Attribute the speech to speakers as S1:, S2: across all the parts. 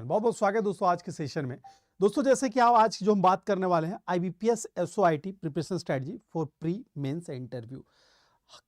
S1: Session. बहुत बहुत स्वागत है दोस्तों आज के सेशन में। दोस्तों जैसे कि आप आज जो हम बात करने वाले हैं IBPS SOIT preparation strategy for pre mains interview.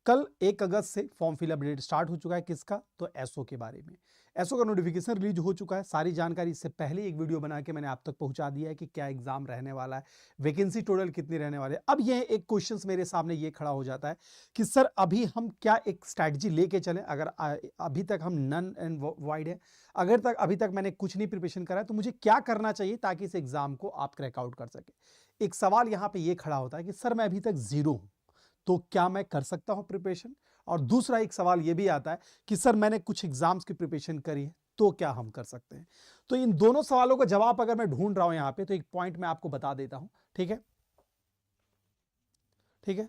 S1: कल 1 अगस्त से फॉर्म फिलअप डेट स्टार्ट हो चुका है। किसका? तो एसओ के बारे में। एसओ का नोटिफिकेशन रिलीज हो चुका है। सारी जानकारी इससे पहले एक वीडियो बना के मैंने आप तक पहुंचा दिया है कि क्या एग्जाम रहने वाला है, वैकेंसी टोटल कितनी रहने वाले है। अब यह एक क्वेश्चन मेरे सामने ये खड़ा हो जाता है कि सर अभी हम क्या एक स्ट्रैटेजी लेके चलें। अगर अभी तक हम नन एंड वाइड है, अभी तक मैंने कुछ नहीं प्रिपरेशन करा है, तो मुझे क्या करना चाहिए ताकि इस एग्जाम को आप क्रैक आउट कर सके। एक सवाल यहां पर यह खड़ा होता है कि सर मैं अभी तक जीरो हूं, तो क्या मैं कर सकता हूं प्रिपरेशन। और दूसरा एक सवाल यह भी आता है कि सर मैंने कुछ एग्जाम्स की प्रिपरेशन करी है, तो क्या हम कर सकते हैं। तो इन दोनों सवालों का जवाब अगर मैं ढूंढ रहा हूं यहां पे, तो एक पॉइंट मैं आपको बता देता हूं। ठीक है, ठीक है।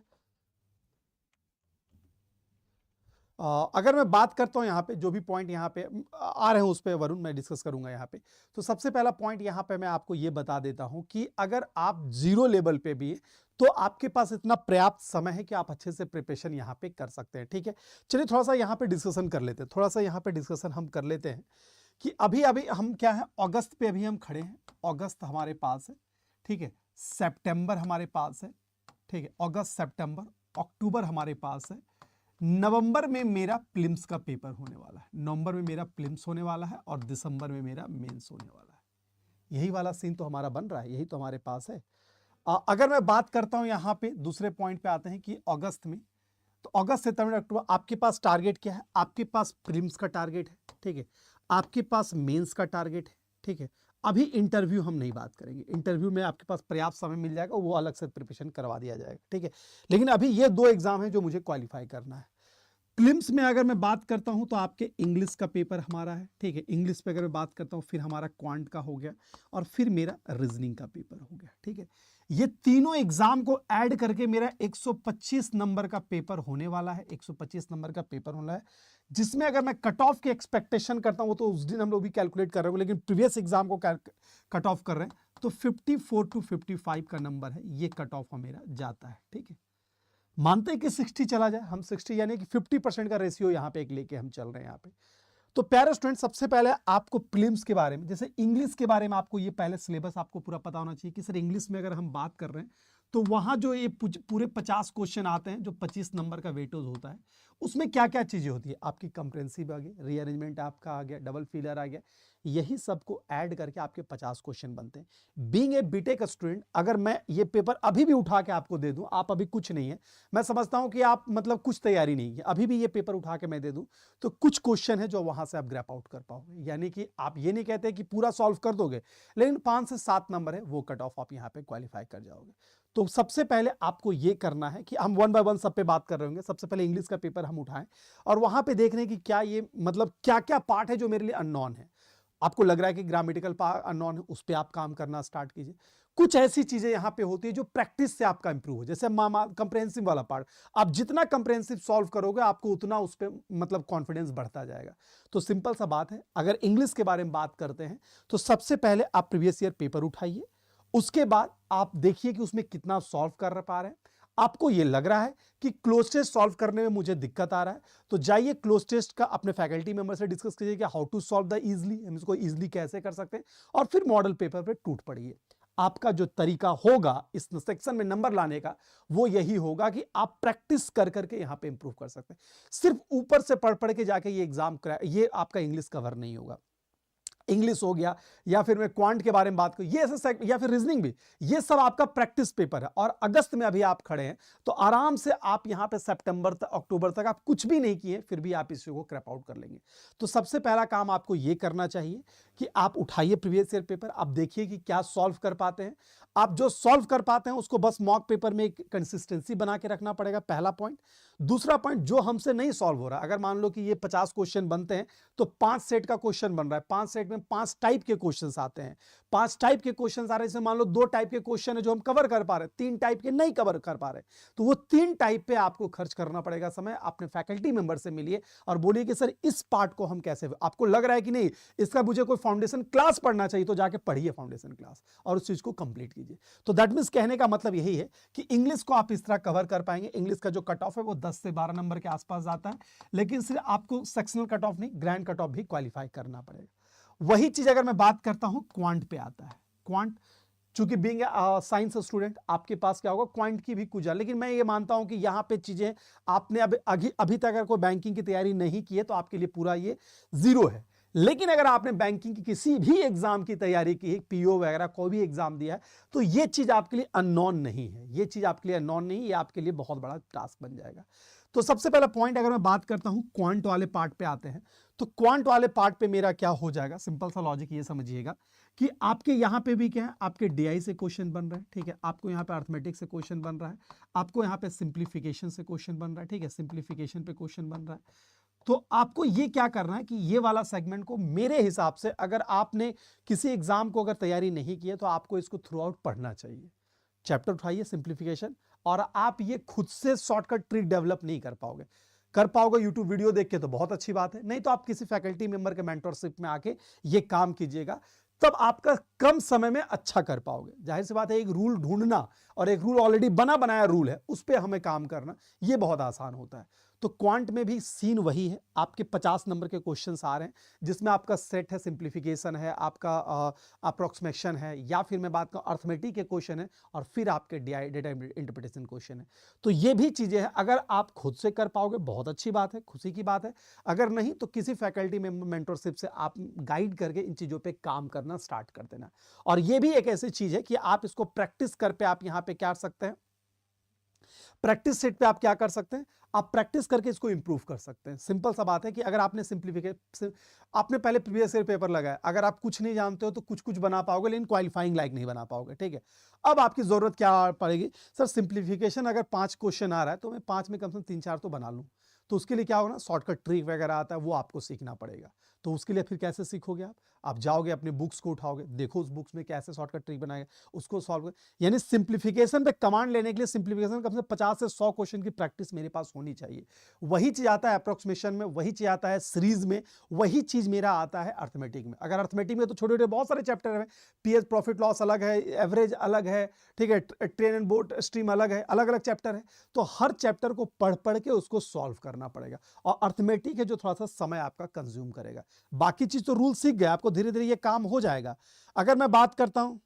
S1: अगर मैं बात करता हूं यहां पे जो भी पॉइंट यहां पे आ रहे हैं उस पे वरुण मैं डिस्कस करूंगा यहां पे। तो सबसे पहला पॉइंट यहां पे मैं आपको यह बता देता हूं कि अगर आप जीरो लेवल पे भी है तो आपके पास इतना पर्याप्त समय है कि आप अच्छे से प्रिपरेशन यहां पे कर सकते हैं। ठीक है, चलिए थोड़ा सा यहां पे डिस्कशन कर लेते हैं। थोड़ा सा यहां पे डिस्कशन हम कर लेते हैं कि अभी अभी हम क्या है, अगस्त पे अभी हम खड़े हैं। अगस्त हमारे पास है, ठीक है। सितंबर हमारे पास है, ठीक है। अगस्त, सितंबर, अक्टूबर हमारे पास है। नवंबर में मेरा प्रीलिम्स का पेपर होने वाला है, नवंबर में मेरा प्रीलिम्स होने वाला है और दिसंबर में मेरा मेंस होने वाला है। यही वाला सीन तो हमारा बन रहा है, यही तो हमारे पास है। अगर मैं बात करता हूं यहां पे दूसरे पॉइंट पे आते हैं कि अगस्त में, तो अगस्त, सितंबर, अक्टूबर आपके पास टारगेट क्या है? आपके पास प्रीलिम्स का टारगेट है, ठीक है। आपके पास मेंस का टारगेट है, ठीक है। अभी इंटरव्यू हम नहीं बात करेंगे, इंटरव्यू में आपके पास पर्याप्त समय मिल जाएगा, वो अलग से प्रिपरेशन करवा दिया जाएगा, ठीक है। लेकिन अभी ये दो एग्जाम है जो मुझे क्वालिफाई करना है। प्रीलिम्स में अगर मैं बात करता हूं तो आपके इंग्लिश का पेपर हमारा है, ठीक है। इंग्लिश पे अगर मैं बात करता हूं, फिर हमारा क्वांट का हो गया और फिर मेरा रीजनिंग का पेपर हो गया, ठीक है। ये तीनों एग्जाम को ऐड करके मेरा 125 नंबर का पेपर होने वाला है, 125 नंबर का पेपर होना है। जिसमें अगर मैं कट ऑफ की एक्सपेक्टेशन करता हूं तो उस दिन हम लोग भी कैलकुलेट कर रहे हो, लेकिन प्रीवियस एग्जाम को कट ऑफ कर रहे हैं तो 54 टू 55 का नंबर है, ये कट ऑफ मेरा जाता है, ठीक है। मानते हैं कि 60 चला जाए, हम 60 यानी कि 50% का रेशियो यहां पे एक लेके हम चल रहे हैं यहां पे। तो प्यारे स्टूडेंट, सबसे पहले आपको प्रीलिम्स के बारे में, जैसे इंग्लिश के बारे में आपको ये पहले सिलेबस आपको पूरा पता होना चाहिए कि सर इंग्लिश में अगर हम बात कर रहे हैं तो वहां जो ये पूरे 50 क्वेश्चन आते हैं, जो 25 नंबर का वेटेज होता है, उसमें क्या क्या चीजें होती है। आपकी कंप्रेहेंसिव आ गई, रीअरेंजमेंट आपका आ गया, डबल फिलर आ गया, यही सबको ऐड करके आपके 50 क्वेश्चन बनते हैं। बीइंग ए बीटेक स्टूडेंट, अगर मैं ये पेपर अभी भी उठा के आपको दे दूं, आप अभी कुछ नहीं है, मैं समझता हूं कि आप मतलब कुछ तैयारी नहीं है, अभी भी ये पेपर उठा के मैं दे दूं तो कुछ क्वेश्चन है जो वहां से आप ग्रैप आउट कर पाओगे। यानी कि आप ये नहीं कहते कि पूरा सॉल्व कर दोगे, लेकिन 5 से 7 नंबर है वो कट ऑफ आप यहां पे क्वालिफाई कर जाओगे। तो सबसे पहले आपको ये करना है कि हम वन बाय वन सब पे बात कर रहे होंगे। सबसे पहले इंग्लिश का पेपर हम उठाएं और वहां पे देख रहे हैं कि क्या ये मतलब क्या क्या पार्ट है जो मेरे लिए अननोन है। आपको लग रहा है कि ग्रामेटिकल पार्ट अननोन है, उस पर आप काम करना स्टार्ट कीजिए। कुछ ऐसी चीजें यहां पे होती है जो प्रैक्टिस से आपका इंप्रूव हो, जैसे कंप्रेहेंसिव वाला पार्ट, आप जितना कंप्रेहेंसिव सॉल्व करोगे आपको उतना उस पर मतलब कॉन्फिडेंस बढ़ता जाएगा। तो सिंपल सा बात है, अगर इंग्लिश के बारे में बात करते हैं तो सबसे पहले आप प्रीवियस ईयर पेपर उठाइए, उसके बाद आप देखिए कि उसमें कितना सॉल्व कर पा रहे हैं। आपको यह लग रहा है कि क्लोज टेस्ट सॉल्व करने में मुझे दिक्कत आ रहा है, तो जाइए क्लोज टेस्ट का अपने फैकल्टी मेंबर से डिस्कस कीजिए कि how to solve the easily, हम इसको इजली कैसे कर सकते हैं, और फिर मॉडल पेपर पे टूट पड़िए। आपका जो तरीका होगा इस सेक्शन में नंबर लाने का, वो यही होगा कि आप प्रैक्टिस कर करके यहां पे इंप्रूव कर सकते हैं। सिर्फ ऊपर से पढ़ पढ़ के जाके ये एग्जाम ये आपका इंग्लिश कवर नहीं होगा। इंग्लिश हो गया या फिर मैं क्वांट के बारे में बात करूं, ये ऐसा या फिर रीजनिंग भी, ये सब आपका प्रैक्टिस पेपर है। और अगस्त में अभी आप खड़े हैं तो आराम से आप यहां पे सितंबर तक, अक्टूबर तक आप कुछ भी नहीं किए फिर भी आप इसी को क्रैप आउट कर लेंगे। तो सबसे पहला काम आपको यह करना चाहिए कि आप उठाइए प्रीवियस ईयर पेपर, आप देखिए कि क्या सॉल्व कर पाते हैं। आप जो सॉल्व कर पाते हैं उसको बस मॉक पेपर में एक कंसिस्टेंसी बना के रखना पड़ेगा, पहला पॉइंट। दूसरा पॉइंट, जो हमसे नहीं सॉल्व हो रहा, अगर मान लो कि ये 50 क्वेश्चन बनते हैं तो 5 सेट का क्वेश्चन बन रहा है, 5 सेट में 5 टाइप के क्वेश्चंस आते हैं, 5 टाइप के क्वेश्चंस आ रहे हैं। जैसे मान लो 2 टाइप के क्वेश्चन है जो हम कवर कर पा रहे हैं, 3 टाइप के नहीं कवर कर पा रहे, तो वो 3 टाइप पे आपको खर्च करना पड़ेगा समय। अपने फैकल्टी मेंबर से मिलिए और बोलिए कि सर इस पार्ट को हम कैसे, आपको लग रहा है कि नहीं इसका मुझे कोई फाउंडेशन क्लास पढ़ना चाहिए, तो जाके पढ़िए फाउंडेशन क्लास और उस चीज को कंप्लीट कीजिए। तो दैट मींस कहने का मतलब यही है कि इंग्लिश को आप इस तरह कवर कर पाएंगे। इंग्लिश का जो कट ऑफ है वो 10 से 12 नंबर के आसपास आता है, लेकिन सिर्फ आपको सेक्शनल कट ऑफ नहीं, ग्रैंड कट ऑफ भी क्वालिफाई करना पड़ेगा। वही चीज अगर मैं बात करता हूं क्वांट पे आता है। क्वांट चूंकि बीइंग साइंस स्टूडेंट आपके पास क्या होगा, क्वांट की भी कुछ है, लेकिन मैं ये मानता हूं कि यहां पे चीजें आपने अभी तक अगर कोई बैंकिंग की तैयारी नहीं की है तो आपके लिए पूरा ये जीरो है। लेकिन अगर आपने बैंकिंग की किसी भी एग्जाम की तैयारी की है, पीओ वगैरह कोई भी एग्जाम दिया है, तो ये चीज आपके लिए अननोन नहीं है, ये चीज आपके लिए अननोन नहीं, ये आपके लिए बहुत बड़ा टास्क बन जाएगा। तो सबसे पहला पॉइंट अगर मैं बात करता हूं क्वांट वाले पार्ट पे आते हैं, तो क्वांट वाले पार्ट पे मेरा क्या हो जाएगा, सिंपल सा लॉजिक ये समझिएगा कि आपके यहां पे भी क्या है, आपके डीआई से क्वेश्चन बन रहा है, ठीक है, आपको यहां पे अर्थमेटिक से क्वेश्चन बन रहा है, आपको यहां पे सिंप्लीफिकेशन से क्वेश्चन बन रहा है, ठीक है, सिंप्लीफिकेशन पे क्वेश्चन बन रहा है। तो आपको ये क्या करना है कि ये वाला सेगमेंट को मेरे हिसाब से, अगर आपने किसी एग्जाम को अगर तैयारी नहीं की है तो आपको इसको थ्रू आउट पढ़ना चाहिए। चैप्टर उठाइए सिंप्लीफिकेशन, और आप ये खुद से शॉर्टकट ट्रिक डेवलप नहीं कर पाओगे यूट्यूब वीडियो देख के तो बहुत अच्छी बात है, नहीं तो आप किसी फैकल्टी मेंबर के मेंटरशिप में आके ये काम कीजिएगा, तब आपका कम समय में अच्छा कर पाओगे। जाहिर सी बात है, एक रूल ढूंढना और एक रूल ऑलरेडी बना बनाया रूल है उस पर हमें काम करना, ये बहुत आसान होता है। तो क्वांट में भी सीन वही है, आपके 50 नंबर के क्वेश्चंस आ रहे हैं जिसमें आपका सेट है, सिंप्लीफिकेशन है, आपका अप्रोक्सीमेशन है, या फिर मैं बात करूं अर्थमेटिक के क्वेश्चन है, और फिर आपके डेटा इंटरप्रिटेशन क्वेश्चन है। तो ये भी चीजें हैं, अगर आप खुद से कर पाओगे बहुत अच्छी बात है, खुशी की बात है, अगर नहीं तो किसी फैकल्टी में मेंटरशिप से आप गाइड करके इन चीजों पर काम करना स्टार्ट कर देना। और ये भी एक ऐसी चीज है कि आप इसको प्रैक्टिस कर पे आप यहां पे क्या कर सकते हैं, प्रैक्टिस सेट पे आप क्या कर सकते हैं, आप प्रैक्टिस करके इसको इंप्रूव कर सकते हैं। सिंपल सा बात है कि अगर आपने सिंप्लीफिकेशन, आपने पहले प्रीवियस ईयर पेपर लगाया, अगर आप कुछ नहीं जानते हो तो कुछ कुछ बना पाओगे लेकिन क्वालिफाइंग लायक नहीं बना पाओगे, ठीक है। अब आपकी जरूरत क्या पड़ेगी, सर सिंप्लीफिकेशन अगर 5 क्वेश्चन आ रहा है तो मैं 5 में कम से कम 3-4 तो बना लूं, तो उसके लिए क्या होगा ना, शॉर्टकट ट्रिक वगैरह आता है वो आपको सीखना पड़ेगा। तो उसके लिए फिर कैसे सीखोगे आप जाओगे अपने बुक्स को उठाओगे, देखो उस बुक्स में कैसे शॉर्टकट ट्रिक बनाएगा, उसको सॉल्व, यानी सिंप्लीफिकेशन पे कमांड लेने के लिए सिंप्लीफिकेशन कम से 50 से 100 क्वेश्चन की प्रैक्टिस मेरे पास होनी चाहिए। वही चीज आता है अप्रोक्सीमेशन में, वही चीज आता है सीरीज में, वही चीज मेरा आता है अर्थमेटिक में। अगर अर्थमेटिक में तो छोटे छोटे बहुत सारे चैप्टर है, पीएच प्रॉफिट लॉस अलग है, एवरेज अलग है, ठीक है, ट्रेन एंड बोट स्ट्रीम अलग है, अलग अलग चैप्टर है, तो हर चैप्टर को पढ़ पढ़ के उसको सॉल्व करना पड़ेगा। और अर्थमेटिक है जो थोड़ा सा समय आपका कंज्यूम करेगा, बाकी चीज तो रूल सीख गए, आपको धीरे धीरे ये काम हो जाएगा। अगर मैं बात करता हूं,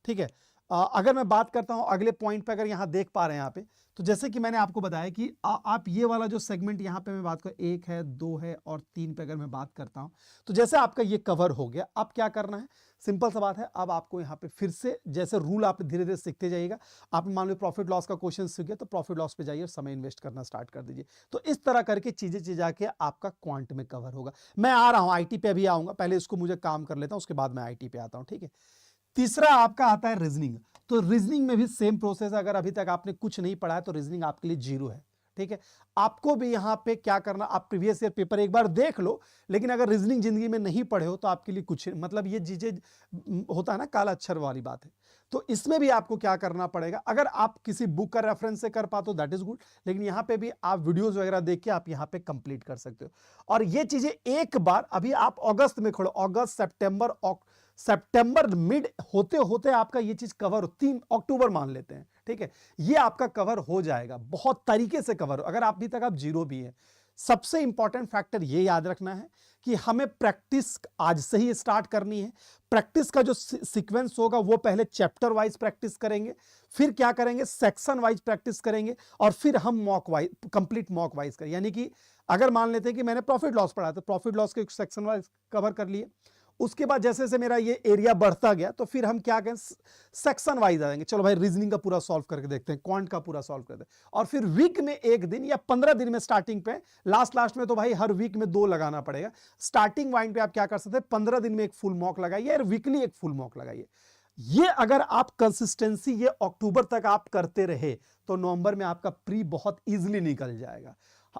S1: ठीक है, अगर मैं बात करता हूं अगले पॉइंट पे, अगर यहां देख पा रहे हैं यहां पे, तो जैसे कि मैंने आपको बताया कि आप ये वाला जो सेगमेंट यहां पे मैं बात कर 1 है, 2 है और 3 पे अगर मैं बात करता हूं, तो जैसे आपका ये कवर हो गया, अब क्या करना है, सिंपल सा बात है, अब आपको यहां पे फिर से जैसे रूल आप धीरे धीरे सीखते जाइएगा। आप मान लो प्रॉफिट लॉस का क्वेश्चन सीख गया तो प्रॉफिट लॉस पे जाइए और समय इन्वेस्ट करना स्टार्ट कर दीजिए। तो इस तरह करके चीजें जाके आपका क्वांट में कवर होगा। मैं आ रहा हूं आईटी पे, अभी आऊंगा, पहले इसको मुझे काम कर लेता हूं, उसके बाद मैं आईटी पे आता हूं, ठीक है। तीसरा आपका आता है रीजनिंग। तो रीजनिंग में भी सेम प्रोसेस है, अगर अभी तक आपने कुछ नहीं पढ़ा है तो रीजनिंग आपके लिए जीरो है, ठीक है। आपको भी यहां पे क्या करना, आप प्रीवियस ईयर पेपर एक बार देख लो, लेकिन अगर रीजनिंग जिंदगी में नहीं पढ़े हो तो आपके लिए कुछ, मतलब ये चीजें होता है ना काला अक्षर वाली बात है। तो इसमें भी आपको क्या करना पड़ेगा, अगर आप किसी बुक का रेफरेंस से कर पाते हो दैट इज गुड, लेकिन यहां पे भी आप वीडियोस वगैरह देख के आप यहां पे कंप्लीट कर सकते हो। और ये चीजें एक बार अभी आप अगस्त में खोलो, अगस्त सितंबर मिड होते होते आपका ये चीज कवर हो, 3 अक्टूबर मान लेते हैं, ठीक है, ये आपका कवर हो जाएगा, बहुत तरीके से कवर हो। अगर अभी तक आप जीरो भी है, सबसे इंपॉर्टेंट फैक्टर ये याद रखना है कि हमें प्रैक्टिस आज से ही स्टार्ट करनी है। प्रैक्टिस का जो सीक्वेंस होगा वो पहले चैप्टर वाइज प्रैक्टिस करेंगे, फिर क्या करेंगे सेक्शन वाइज प्रैक्टिस करेंगे, और फिर हम mock wise, complete mock wise करें। यानी कि अगर मान लेते हैं कि मैंने प्रॉफिट लॉस पढ़ा तो प्रॉफिट लॉस के सेक्शन वाइज कवर कर लिए, उसके बाद जैसे जैसे मेरा ये एरिया बढ़ता गया तो फिर हम क्या करें सेक्शन वाइज आ जाएंगे, चलो भाई रीजनिंग का पूरा सॉल्व करके देखते हैं, क्वांट का पूरा सॉल्व करते हैं, और फिर वीक में एक दिन या 15 दिन में स्टार्टिंग पे, लास्ट में तो भाई हर वीक में 2 लगाना पड़ेगा। स्टार्टिंग पॉइंट पे आप क्या कर सकते हैं, 15 दिन में एक फुल मॉक लगाइए और वीकली एक फुल मॉक लगाइए। ये अगर आप कंसिस्टेंसी ये अक्टूबर तक आप करते रहे तो नवंबर में आपका प्री बहुत इजीली निकल जाएगा।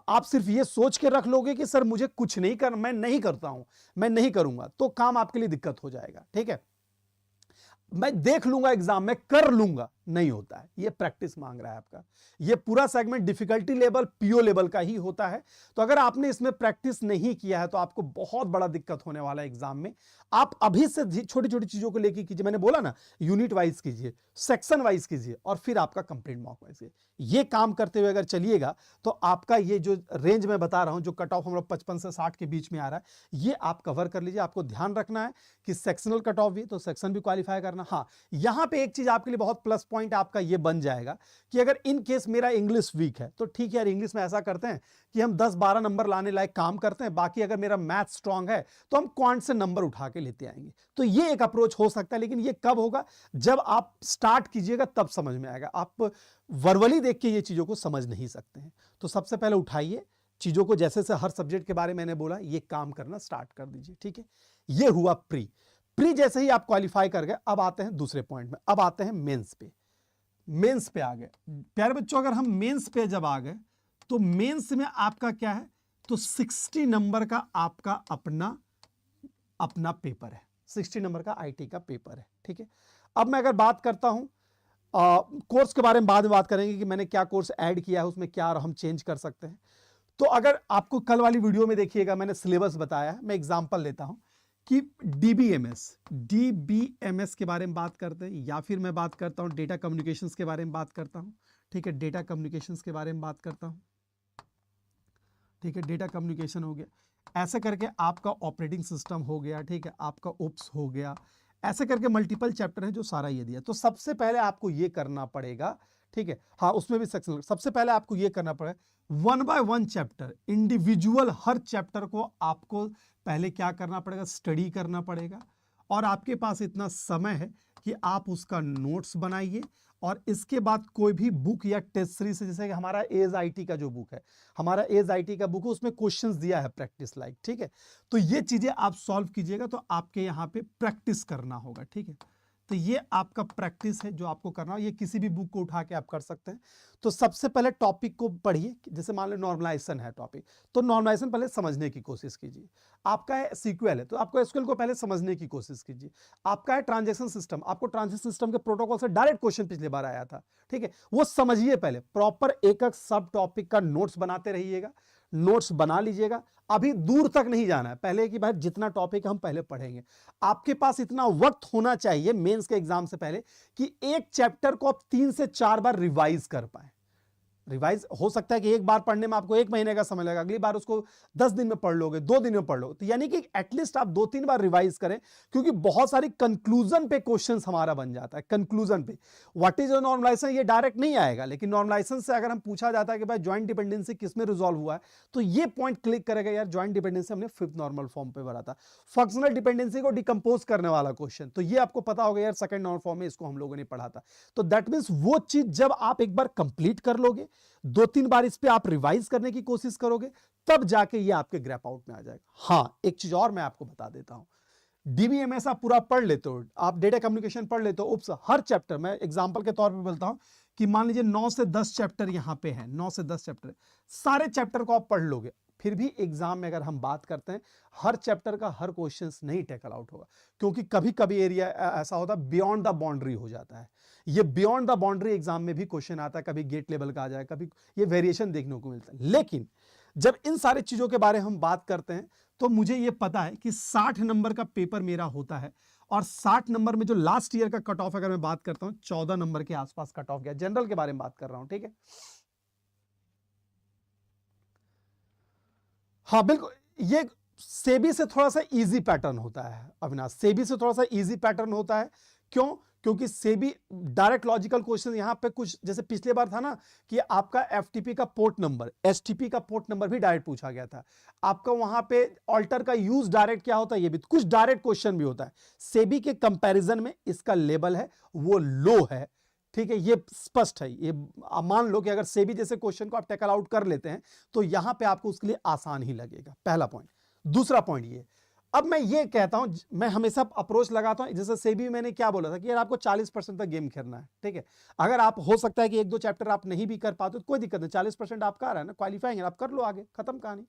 S1: आप सिर्फ ये सोच के रख लोगे कि सर मुझे कुछ नहीं कर, मैं नहीं करता हूं, मैं नहीं करूंगा, तो काम आपके लिए दिक्कत हो जाएगा, ठीक है। मैं देख लूंगा एग्जाम, मैं कर लूंगा, नहीं होता है, ये प्रैक्टिस मांग रहा है आपका। ये पूरा segment difficulty level PO level का ही होता है। तो अगर आपने इसमें प्रैक्टिस नहीं किया है तो आपको बहुत बड़ा दिक्कत होने वाला है एग्जाम में। आप अभी से छोटी छोटी चीजों को लेके कीजिए, मैंने बोला ना, यूनिट वाइज कीजिए, सेक्शन वाइज कीजिए, और फिर आपका कंप्लीट मॉक वाइज कीजिए। ये काम करते हुए अगर चलिएगा तो आपका ये जो रेंज में बता रहा हूं, जो कट ऑफ हम लोग 55 से 60 के बीच में आ रहा है, ये आप कवर कर लीजिए। आपको ध्यान रखना है कि सेक्शनल कट ऑफ भी, तो सेक्शन भी क्वालिफाई करना। हाँ, यहां पे एक चीज आपके लिए बहुत प्लस पॉइंट आपका ये बन जाएगा कि अगर इन केस मेरा इंग्लिश वीक है तो ठीक है यार, इंग्लिश में ऐसा करते हैं कि हम 10-12 नंबर लाने लायक काम करते हैं, बाकी अगर मेरा मैथ स्ट्रांग है तो हम क्वांट से नंबर उठा के लेते आएंगे। तो ये एक अप्रोच हो सकता है, लेकिन ये कब होगा? जब आप स्टार्ट कीजिएगा तब समझ में आएगा। आप वर्बली देख के ये चीजों को समझ नहीं सकते हैं। तो सबसे पहले उठाइए चीजों को, जैसे से हर सब्जेक्ट के बारे में मैंने बोला, ये काम करना स्टार्ट कर दीजिए। ठीक है, ये हुआ प्री। प्री जैसे ही आप क्वालिफाई कर गए, अब आते हैं दूसरे पॉइंट में, अब आते हैं मेंस पे। मेंस पे आ गए प्यारे बच्चों। अगर हम मेंस पे जब आ गए तो मेंस में आपका क्या है, तो 60 नंबर का आपका अपना पेपर है। 60 नंबर का आईटी का पेपर है। ठीक है, अब मैं अगर बात करता हूं कोर्स के बारे में, बाद में बात करेंगे कि मैंने क्या कोर्स ऐड किया है, उसमें क्या हम चेंज कर सकते हैं। तो अगर आपको कल वाली वीडियो में देखिएगा, मैंने सिलेबस बताया है। मैं एग्जांपल लेता हूं कि डीबीएमएस के बारे में बात करते हैं, या फिर मैं बात करता हूं डेटा कम्युनिकेशंस के बारे में बात करता हूं। ठीक है, डेटा कम्युनिकेशंस के बारे में बात करता हूं। ठीक है, डेटा कम्युनिकेशन हो गया, ऐसे करके आपका ऑपरेटिंग सिस्टम हो गया। ठीक है, आपका ओप्स हो गया, ऐसे करके मल्टीपल चैप्टर है जो सारा ये दिया। तो सबसे पहले आपको ये करना पड़ेगा। ठीक है, हाँ, उसमें भी सेक्शन। सबसे पहले आपको ये करना पड़ेगा, 1 बाय 1 चैप्टर, इंडिविजुअल हर चैप्टर को आपको पहले क्या करना पड़ेगा, स्टडी करना पड़ेगा। और आपके पास इतना समय है कि आप उसका नोट्स बनाइए, और इसके बाद कोई भी बुक या टेस्ट सीरीज, जैसे कि हमारा एज आईटी का जो बुक है, हमारा एज आईटी का बुक है, उसमें क्वेश्चंस दिया है प्रैक्टिस लाइक। ठीक है, तो ये चीजें आप सॉल्व कीजिएगा, तो आपके यहाँ पे प्रैक्टिस करना होगा। ठीक है, तो ये आपका प्रैक्टिस है जो आपको करना हो। ये किसी भी बुक को उठा के आप कर सकते हैं। तो सबसे पहले टॉपिक को पढ़िए। जैसे मान लो नॉर्मलाइजेशन है टॉपिक, तो नॉर्मलाइजेशन पहले समझने की कोशिश कीजिए। आपका है सीक्वल है, तो आपको एसक्यूएल को पहले समझने की कोशिश कीजिए। आपका है ट्रांजैक्शन सिस्टम, आपको ट्रांजैक्शन सिस्टम के प्रोटोकॉल से डायरेक्ट क्वेश्चन पिछली बार आया था। ठीक है, वो समझिए पहले। प्रॉपर एक एक सब टॉपिक का नोट्स बनाते रहिएगा, नोट्स बना लीजिएगा। अभी दूर तक नहीं जाना है, पहले कि भाई जितना टॉपिक हम पहले पढ़ेंगे। आपके पास इतना वक्त होना चाहिए मेंस के एग्जाम से पहले कि एक चैप्टर को आप 3 से 4 बार रिवाइज कर पाए। रिवाइज हो सकता है कि एक बार पढ़ने में आपको 1 महीने का समय लगेगा, अगली बार उसको 10 दिन में पढ़ लोगे, 2 दिन में पढ़ लोगे। तो यानी कि एटलीस्ट आप 2-3 बार रिवाइज करें, क्योंकि बहुत सारी कंक्लूजन पे क्वेश्चंस हमारा बन जाता है। कंक्लूजन पे व्हाट इज नॉर्मलाइजेशन, ये डायरेक्ट नहीं आएगा, लेकिन नॉर्मलाइजेशन से अगर हम पूछा जाता है कि भाई ज्वाइंट डिपेंडेंसी किस में रिजॉल्व हुआ है, तो ये पॉइंट क्लिक करेगा, यार ज्वाइंट डिपेंडेंसी हमने 5th नॉर्मल फॉर्म पे भरा था। फंक्शनल डिपेंडेंसी को डिकम्पोज करने वाला क्वेश्चन, तो ये आपको पता होगा यार 2nd नॉर्मल फॉर्म में इसको हम लोगों ने पढ़ा था। तो दैट मीन्स वो चीज जब आप एक बार कंप्लीट कर लोगे, 2-3 बार इस पे आप रिवाइज करने की कोशिश करोगे, तब जाके ये आपके ग्रैप आउट में आ जाएगा। हाँ, एक चीज और मैं आपको बता देता हूं, डीबीएमएस आप पूरा पढ़ लेते हो, आप डेटा कम्युनिकेशन पढ़ लेते हो, उप्स हर चैप्टर, मैं एग्जांपल के तौर पे बोलता हूं कि मान लीजिए 9 से 10 चैप्टर यहां पे है, 9 से 10 चैप्टर, सारे चैप्टर को आप पढ़ लोगे, फिर भी एग्जाम में अगर हम बात करते हैं, हर चैप्टर का हर क्वेश्चन नहीं टेकल आउट होगा, क्योंकि कभी कभी एरिया ऐसा होता है बियॉन्ड द बाउंड्री हो जाता है। ये बियॉन्ड द बाउंड्री एग्जाम में भी क्वेश्चन आता है, कभी गेट लेवल का आ जाए, कभी ये वेरिएशन देखने को मिलता है। लेकिन जब इन सारी चीजों के बारे में हम बात करते हैं, तो मुझे ये पता है कि 60 नंबर का पेपर मेरा होता है, और 60 नंबर में जो लास्ट ईयर का कट ऑफ अगर मैं बात करता हूं, 14 नंबर के आसपास कट ऑफ गया। जनरल के बारे में बात कर रहा हूं। ठीक है, हाँ बिल्कुल, ये सेबी से थोड़ा सा इजी पैटर्न होता है अविनाश, सेबी से थोड़ा सा इजी पैटर्न होता है। क्यों? क्योंकि सेबी डायरेक्ट लॉजिकल क्वेश्चन यहां पे कुछ, जैसे पिछले बार था ना कि आपका एफटीपी का पोर्ट नंबर, एसटीपी का पोर्ट नंबर भी डायरेक्ट पूछा गया था। आपका वहां पे ऑल्टर का यूज डायरेक्ट क्या होता है, ये भी कुछ डायरेक्ट क्वेश्चन भी होता है। सेबी के कंपैरिजन में इसका लेवल है वो लो है। ठीक है, ये स्पष्ट है। ये मान लो कि अगर सेबी जैसे क्वेश्चन को आप टेकल आउट कर लेते हैं, तो यहां पे आपको उसके लिए आसान ही लगेगा। पहला पॉइंट। दूसरा पॉइंट ये, अब मैं ये कहता हूं, मैं हमेशा अप्रोच लगाता हूं, जैसे सेबी मैंने क्या बोला था कि यार आपको 40% तक गेम खेलना है। ठीक है, अगर आप हो सकता है कि 1-2 चैप्टर आप नहीं भी कर पाते तो कोई दिक्कत नहीं, 40% आपका आ रहा है ना, क्वालिफाइंग है, आप कर लो, आगे खत्म कहानी।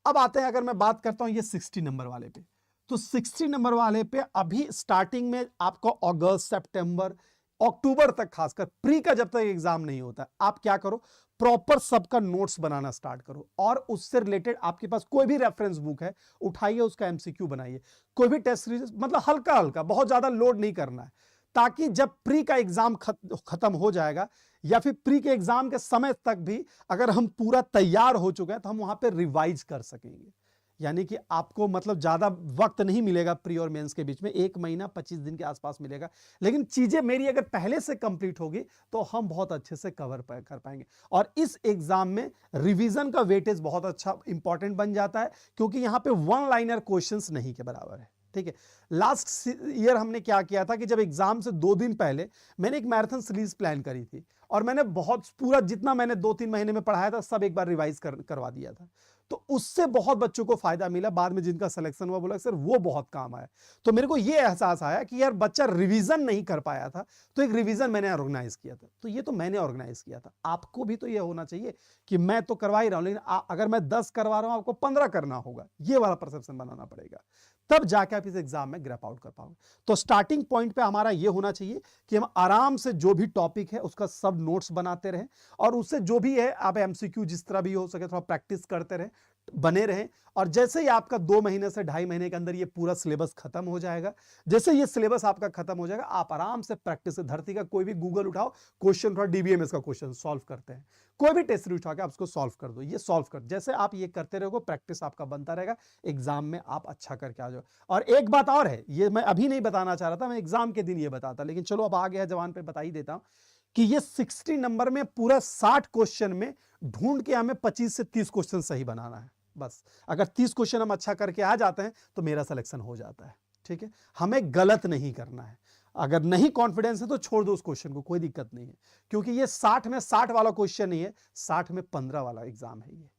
S1: अब आते हैं, अगर मैं बात करता हूं ये 60 नंबर वाले पे, तो 60 नंबर वाले पे अभी स्टार्टिंग में आपको अगस्त, सितंबर अक्टूबर तक, खासकर प्री का जब तक एग्जाम नहीं होता, आप क्या करो, प्रॉपर सबका नोट्स बनाना स्टार्ट करो, और उससे रिलेटेड आपके पास कोई भी रेफरेंस बुक है उठाइए, उसका एमसीक्यू बनाइए, कोई भी टेस्ट सीरीज, मतलब हल्का हल्का, बहुत ज्यादा लोड नहीं करना है, ताकि जब प्री का एग्जाम खत्म हो जाएगा या फिर प्री के एग्जाम के समय तक भी अगर हम पूरा तैयार हो चुके हैं तो हम वहां पे रिवाइज कर सकेंगे। यानी कि आपको मतलब ज्यादा वक्त नहीं मिलेगा प्री और मेंस के बीच में, 1 महीना 25 दिन के आसपास मिलेगा, लेकिन चीजें मेरी अगर पहले से कंप्लीट होगी तो हम बहुत अच्छे से कवर कर पाएंगे। और इस एग्जाम में रिवीजन का वेटेज बहुत अच्छा इंपॉर्टेंट बन जाता है, क्योंकि यहां पे वन लाइनर क्वेश्चंस नहीं के बराबर है। ठीक है, लास्ट ईयर हमने क्या किया था कि जब एग्जाम से 2 दिन पहले मैंने एक मैराथन सीरीज प्लान करी थी, और मैंने बहुत पूरा जितना मैंने 2-3 महीने में पढ़ाया था सब एक बार रिवाइज करवा दिया था, तो उससे बहुत बच्चों को फायदा मिला। बाद में जिनका सिलेक्शन हुआ बोला सर वो बहुत काम आया। तो मेरे को ये एहसास आया कि यार बच्चा रिवीजन नहीं कर पाया था, तो एक रिवीजन मैंने ऑर्गेनाइज किया था। तो ये तो मैंने ऑर्गेनाइज किया था, आपको भी तो ये होना चाहिए कि मैं तो करवा ही रहा हूं, लेकिन अगर मैं 10 करवा रहा हूं, आपको 15 करना होगा, ये वाला परसेप्शन बनाना पड़ेगा, तब जाके आप इस एग्जाम में ग्रैप आउट कर पाओगे। तो स्टार्टिंग पॉइंट पे हमारा ये होना चाहिए कि हम आराम से जो भी टॉपिक है उसका सब नोट्स बनाते रहें, और उससे जो भी है आप एमसीक्यू जिस तरह भी हो सके थोड़ा प्रैक्टिस करते रहें, बने रहें। और जैसे ही आपका 2 महीने से 2.5 महीने के अंदर ये पूरा सिलेबस खत्म हो जाएगा, जैसे ये सिलेबस आपका खत्म हो जाएगा, आप आराम से प्रैक्टिस से धरती का कोई भी गूगल उठाओ, क्वेश्चन थोड़ा डीबीएमएस का क्वेश्चन सॉल्व करते हैं, कोई भी टेस्ट उठा के आप उसको सॉल्व कर दो, ये सॉल्व कर, जैसे आप ये करते रहोगे प्रैक्टिस आपका बनता रहेगा, एग्जाम में आप अच्छा करके आ जाओ। और एक बात और है, ये मैं अभी नहीं बताना चाह रहा था, मैं एग्जाम के दिन ये बताता, लेकिन चलो अब आ गया जवान पे बता ही देता हूं कि ये 60 नंबर में पूरा 60 क्वेश्चन में ढूंढ के हमें 25 से 30 क्वेश्चन सही बनाना है। बस अगर 30 क्वेश्चन हम अच्छा करके आ जाते हैं तो मेरा सिलेक्शन हो जाता है। ठीक है, हमें गलत नहीं करना है। अगर नहीं कॉन्फिडेंस है तो छोड़ दो उस क्वेश्चन को, कोई दिक्कत नहीं है, क्योंकि ये 60 में 60 वाला क्वेश्चन नहीं है, 60 में 15 वाला एग्जाम है ये।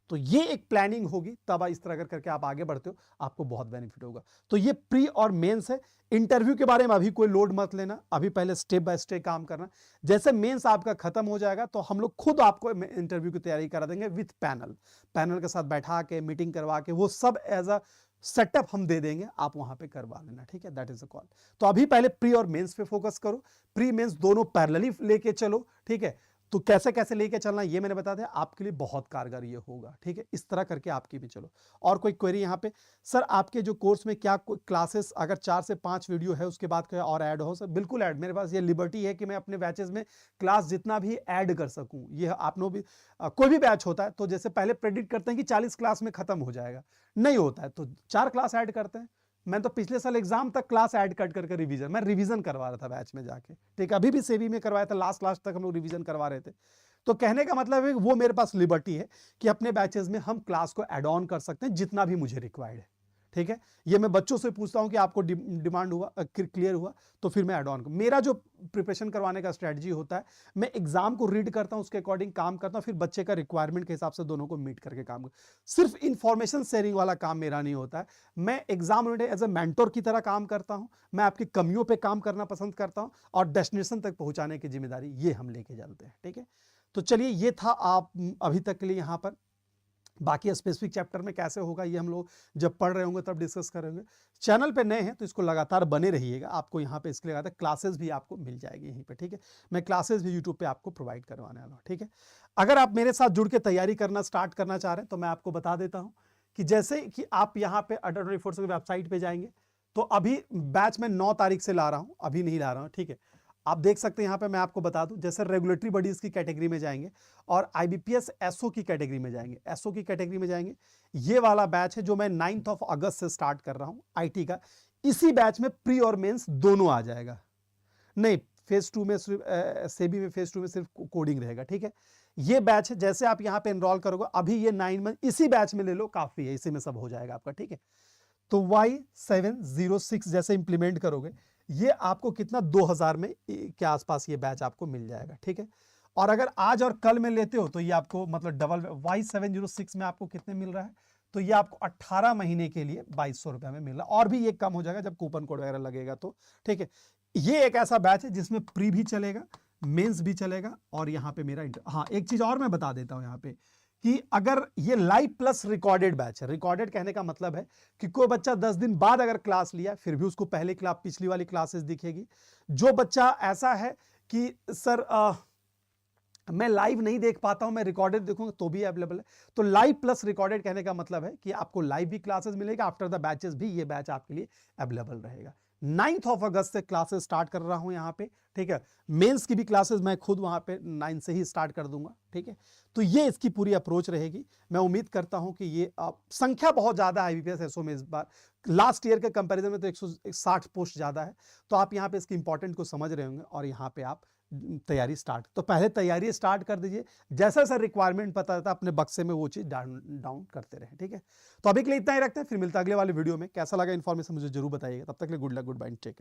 S1: तो ये एक प्लानिंग होगी, तब इस तरह करके आप आगे बढ़ते हो, आपको बहुत बेनिफिट होगा। तो ये प्री और मेंस है। इंटरव्यू के बारे में अभी कोई लोड मत लेना, अभी पहले स्टेप बाय स्टेप काम करना। जैसे मेंस आपका खत्म हो जाएगा तो हम लोग खुद आपको इंटरव्यू की तैयारी करा देंगे विथ पैनल के साथ बैठा के मीटिंग करवा के, वो सब एज अ सेटअप हम दे देंगे, आप वहां पे करवा लेना। ठीक है, दैट इज अ कॉल। तो अभी पहले प्री और मेंस पे फोकस करो, प्री मेंस दोनों पैरेलली लेके चलो। ठीक है, तो कैसे कैसे लेके चलना ये मैंने बता दिया, आपके लिए बहुत कारगर ये होगा। ठीक है, इस तरह करके आपकी भी चलो। और कोई क्वेरी यहाँ पे, सर आपके जो कोर्स में क्या क्लासेस अगर 4 से 5 वीडियो है उसके बाद कोई और ऐड हो? सर बिल्कुल ऐड, मेरे पास ये लिबर्टी है कि मैं अपने बैचेस में क्लास जितना भी ऐड कर सकूं। ये आपने भी कोई भी बैच होता है तो जैसे पहले प्रेडिक्ट करते हैं कि 40 क्लास में खत्म हो जाएगा, नहीं होता है तो 4 क्लास ऐड करते हैं। मैं तो पिछले साल एग्जाम तक क्लास ऐड कट करके रिवीजन, मैं रिवीजन करवा रहा था बैच में जाके। ठीक, अभी भी सेवी में करवाया था, लास्ट तक हम लोग रिवीजन करवा रहे थे। तो कहने का मतलब है वो मेरे पास लिबर्टी है कि अपने बैचेस में हम क्लास को ऐड ऑन कर सकते हैं जितना भी मुझे रिक्वायर्ड है। ठीक है, ये मैं बच्चों से पूछता हूं कि आपको डिमांड हुआ, क्लियर हुआ, तो फिर मैं ऐड ऑन। मेरा जो प्रिपरेशन करवाने का स्ट्रेटजी होता है, मैं एग्जाम को रीड करता हूं, उसके अकॉर्डिंग काम करता हूं, फिर बच्चे का रिक्वायरमेंट के हिसाब से दोनों को मीट करके काम करता हूं। सिर्फ इंफॉर्मेशन शेयरिंग वाला काम मेरा नहीं होता है, मैं exam oriented as a mentor की तरह काम करता हूं। मैं आपकी कमियों पर काम करना पसंद करता हूं, और डेस्टिनेशन तक पहुंचाने की जिम्मेदारी ये हम लेके चलते हैं। ठीक है, तो चलिए ये था आप अभी तक के लिए यहाँ पर। बाकी स्पेसिफिक चैप्टर में कैसे होगा ये हम लोग जब पढ़ रहे होंगे तब डिस्कस करेंगे। चैनल पे नए हैं तो इसको लगातार बने रहिएगा, आपको यहाँ पे इसके लिए लगातार क्लासेस भी आपको मिल जाएगी यहीं पे। ठीक है, मैं क्लासेस भी यूट्यूब पे आपको प्रोवाइड करवाने वाला हूँ। ठीक है, अगर आप मेरे साथ जुड़ के तैयारी करना स्टार्ट करना चाह रहे हैं तो मैं आपको बता देता हूँ कि जैसे कि आप यहाँ पे अडर फोर्स की वेबसाइट पे जाएंगे तो अभी बैच में 9 तारीख से ला रहा हूँ, अभी नहीं ला रहा हूँ। ठीक है, आप देख सकते हैं यहाँ पे मैं आपको बता दूं, जैसे रेगुलेटरी बॉडीज की कैटेगरी में जाएंगे और आईबीपीएस एसओ की कैटेगरी में जाएंगे, एसओ की कैटेगरी में जाएंगे। ये वाला बैच है जो मैं 9 अगस्त से स्टार्ट कर रहा हूं आईटी का। इसी बैच में प्री और मेंस दोनों आ जाएगा। नहीं, फेज 2 में सेबी में फेज 2 में सिर्फ कोडिंग रहेगा। ठीक है, ये बैच है, जैसे आप यहाँ पे एनरोल करोगे अभी ये 9 मंथ इसी बैच में ले लो, काफी है, इसी में सब हो जाएगा आपका। ठीक है, तो Y706 जैसे इंप्लीमेंट करोगे ये आपको कितना 2000 में के आसपास ये बैच आपको मिल जाएगा। ठीक है, और अगर आज और कल में लेते हो तो ये आपको मतलब डबल Y706 में आपको कितने मिल रहा है, तो ये आपको 18 महीने के लिए 2200 रुपए में मिल रहा है, और भी ये कम हो जाएगा जब कूपन कोड वगैरह लगेगा तो। ठीक है, ये एक ऐसा बैच है जिसमें प्री भी चलेगा, मेंस भी चलेगा, और यहाँ पे मेरा हाँ एक चीज और मैं बता देता हूँ यहाँ पे कि अगर ये लाइव प्लस रिकॉर्डेड बैच है, रिकॉर्डेड कहने का मतलब है कि कोई बच्चा 10 दिन बाद अगर क्लास लिया फिर भी उसको पहले क्लास पिछली वाली क्लासेस दिखेगी। जो बच्चा ऐसा है कि सर मैं लाइव नहीं देख पाता हूं, मैं रिकॉर्डेड देखूंगा तो भी अवेलेबल है। तो लाइव प्लस रिकॉर्डेड कहने का मतलब है कि आपको लाइव भी क्लासेस मिलेगा, आफ्टर द बैचेस भी ये बैच आपके लिए अवेलेबल रहेगा। 9 अगस्त से क्लासेस स्टार्ट कर रहा हूं यहां पे, ठीक है। मेंस की भी क्लासेस मैं खुद वहां पे 9 से ही स्टार्ट कर दूंगा, ठीक है। तो ये इसकी पूरी अप्रोच रहेगी। मैं उम्मीद करता हूं कि ये संख्या बहुत ज्यादा है IBPS SO में इस बार, लास्ट ईयर के कंपैरिजन में तो 160 पोस्ट ज्यादा है। तो आप यहाँ पे इसकी इंपॉर्टेंट को समझ रहे होंगे और यहाँ पे आप तैयारी स्टार्ट, तो पहले तैयारी स्टार्ट कर दीजिए। जैसा जैसा रिक्वायरमेंट पता रहता है अपने बक्से में वो चीज डाउन करते रहे, ठीक है। तो अभी के लिए इतना ही रखते हैं, फिर मिलता है अगले वाले वीडियो में। कैसा लगा इन्फॉर्मेशन मुझे जरूर बताइएगा। तब तक के लिए good luck, goodbye, take care.